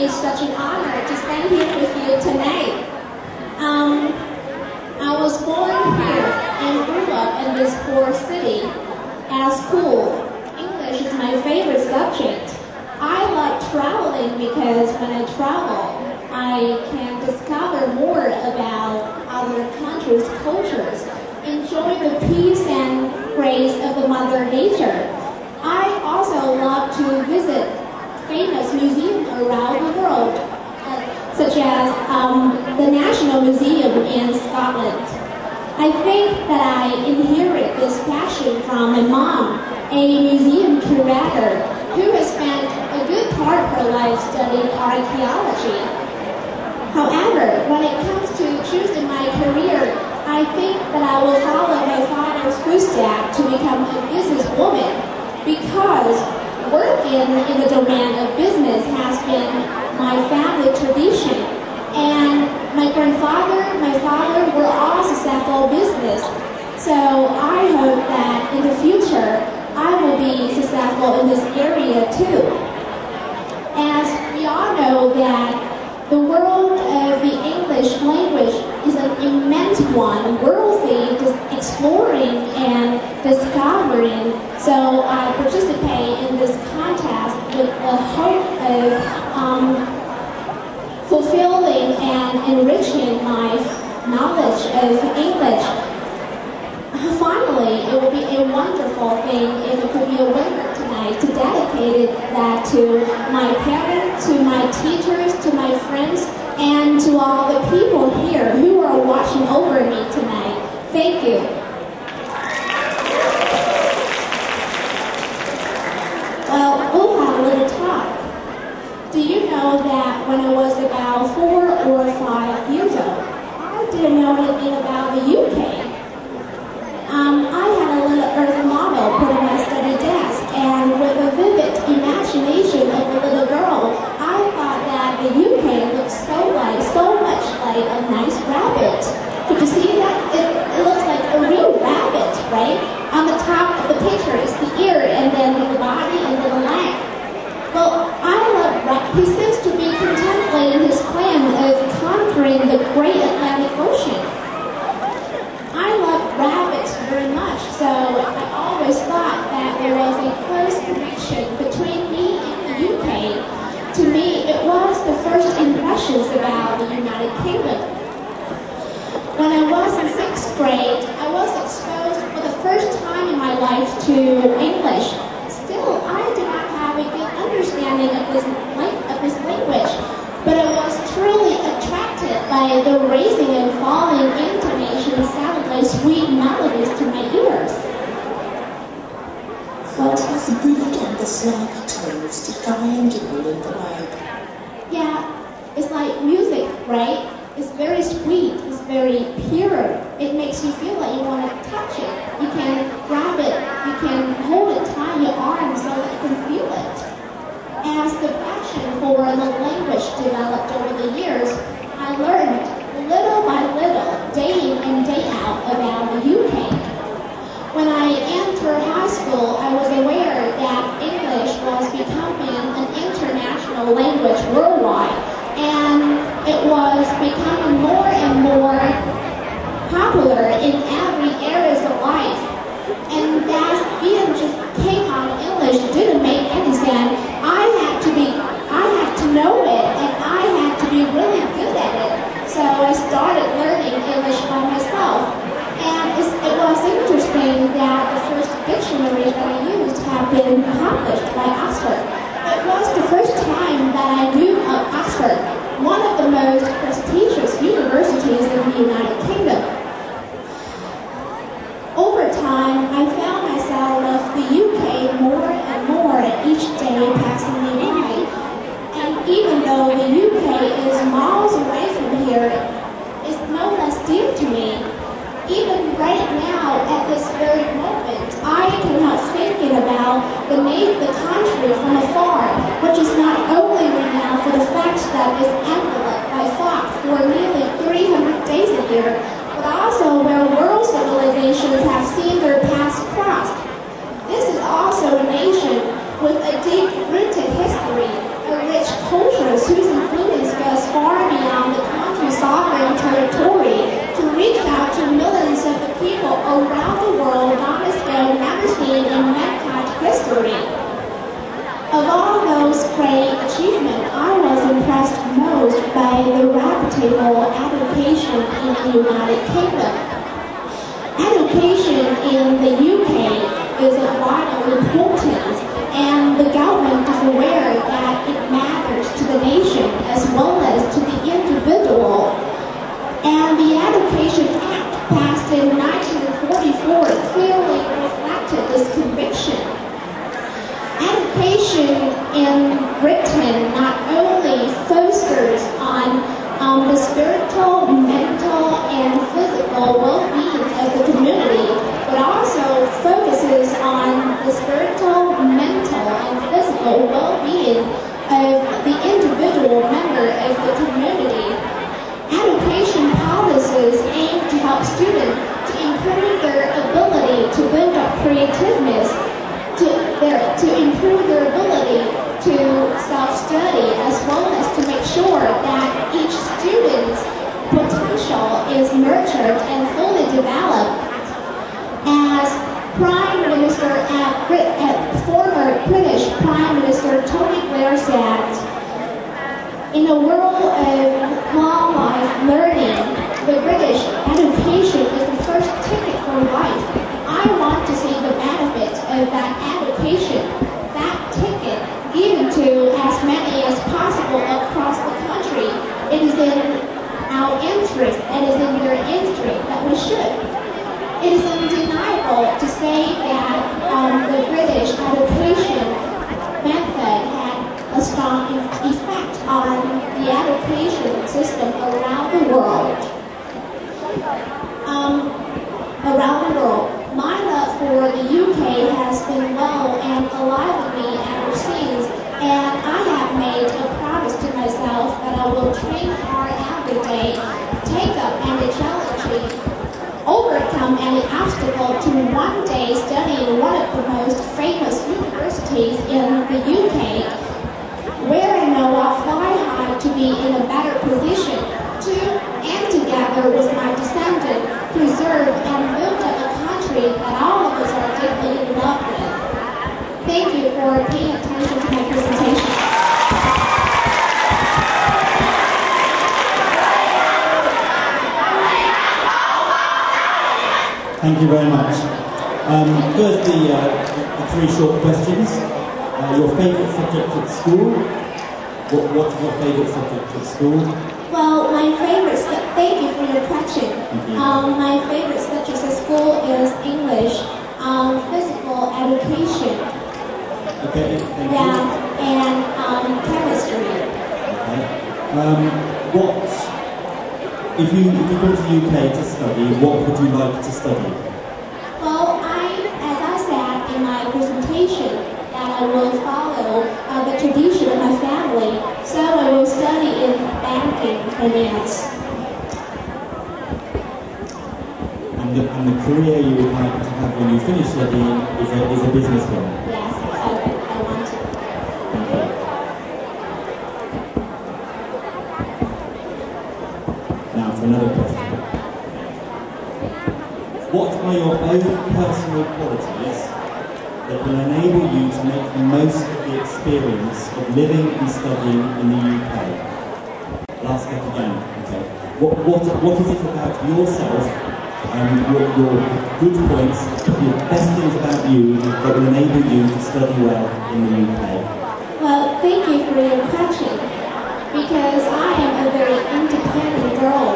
me such an honor to stand here with you tonight. I was born here and grew up in this poor city. At school, English is my favorite subject. I like traveling because when I travel, I can discover more about other countries' cultures, enjoy the peace and grace of the Mother Nature. I also love to visit famous museums around the world, such as the National Museum in Scotland. I think that I inherit this passion from my mom, a museum curator who has spent a good part of her life studying archaeology. However, when it comes to choosing my career, I think that I will follow my father's footsteps to become a businesswoman, because working in the domain of business has been my family tradition. And my grandfather, my father were all successful business. So I hope that in the future, I will be successful in this area too. As we all know that the world of the English language is an immense one, worthy of exploring and discovering. So I participate in this contest with the hope of fulfilling and enriching my knowledge of English. Finally, it would be a wonderful thing if it could be a winner tonight to dedicate that to my parents, to my teachers, to my friends, and to all the people here who are watching over me tonight. Thank you. Well, we'll have a little talk. Do you know that when I was about 4 or 5 years old, I didn't know anything about the UK. I had a little earth model put on my study desk, and with a vivid imagination of a little girl, I thought that the UK looked so much like a nice rabbit. Could you see that? It looks like a real rabbit, right? On the top of the picture is the ear, and then the body, and then the leg. Well, he seems to be contemplating his plan of conquering the great Atlantic Ocean. I love rabbits very much, so I always thought that there was a close connection between me and the UK. To me, it was the first impressions about the United Kingdom. When I was in 6th grade, I was exposed for the first time in my life to English. Still, I did not have a good understanding of this language, but I was truly attracted by the raising and falling intonation sounded like sweet melodies to my ears. What has the breed and the snarky tones defined you in the web? Yeah, it's like music, right? It's very sweet, it's very pure. It makes you feel like you want to touch it. You can grab it, you can hold it, tie your arm so that you can feel it. As the passion for the language developed over the years, I learned little by little, day in and day out, about the UK. When I entered high school, I was aware that English was becoming an international language worldwide, and it was becoming more and more popular in every area of life. And that being just came on English didn't make any sense. I had to know it, and I had to be really good at it. So I started learning English by myself. And it was interesting that the first dictionary that I used had been published by Oxford. It was the first time that I knew of Oxford, one of the most prestigious universities in the United Kingdom. Over time, I found myself love the UK more and more each day passing me by. And even though the UK is miles away from here, it's no less dear to me. Even right now, at this very moment, I cannot thinking about the country from afar, which is not only renowned for the fact that it's enveloped by fog for nearly 300 days a year, but also where world civilizations have seen their paths crossed. This is also a nation with a deep-rooted history, a rich culture whose Of all those great achievements, I was impressed most by the reputable education in the United Kingdom. Education in the UK is of vital importance, and the government is aware that it matters to the nation as well as to the individual. And the Education Act passed in 1944 clearly reflected this conviction. Education in Britain not only fosters on the spiritual, mental, and physical well-being of the community, but also focuses on the spiritual, mental, and physical well-being of the individual member of the community. Education policies aim to help students to improve their ability to build up creativeness, to improve their ability to self-study, as well as to make sure that each student's potential is nurtured and fully developed. As Prime Minister former British Prime Minister Tony Blair said, "In a world of long life learning, the British education is the first ticket for life. I want to see the benefits of that education, that ticket, given to as many as possible across the country. It is in our interest, it is in their interest that we should." It is undeniable to say that the British education method had a strong effect on the education system around the world. My love for the UK has been well and alive with me ever since, and I have made a promise to myself that I will train hard every day, take up any challenge, overcome any obstacle to one day study in one of the most famous universities in the UK, where I know I'll fly high to be in a better position to, and together with my descendant, preserve and build up a country that all of us are deeply in love with. Thank you for paying attention to my presentation. Thank you very much. First, the three short questions. Your favourite subject at school? What's your favourite subject at school? Well, my favorite, thank you for your question. My favorite subject at school is English, physical education. Okay, thank you. Yeah, and chemistry. Okay. If you go to the UK to study, what would you like to study? Well, as I said in my presentation, that I will follow the tradition of my family, so I will study in banking finance. And the career you would like to have when you finish studying is a business one? Yes, I want to. Okay. Now for another question. What are your own personal qualities that will enable you to make the most of the experience of living and studying in the UK? Last step again. Okay. What is it about yourself and your good points, the best things about you that will enable you to study well in the UK? Well, thank you for your question, because I am a very independent girl.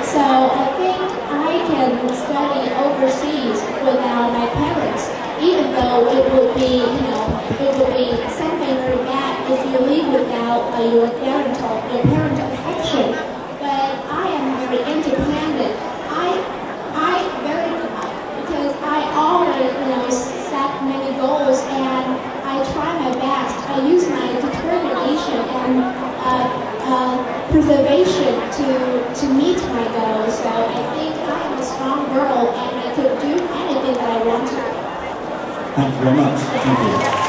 So I think I can study overseas without my parents, even though it would be something very bad if you live without your parental affection. But I am very independent. Because I always set many goals, and I try my best. I use my determination and preservation to meet my goals. So I think I am a strong girl, and I could do anything that I want to. Thank you very much. Thank you.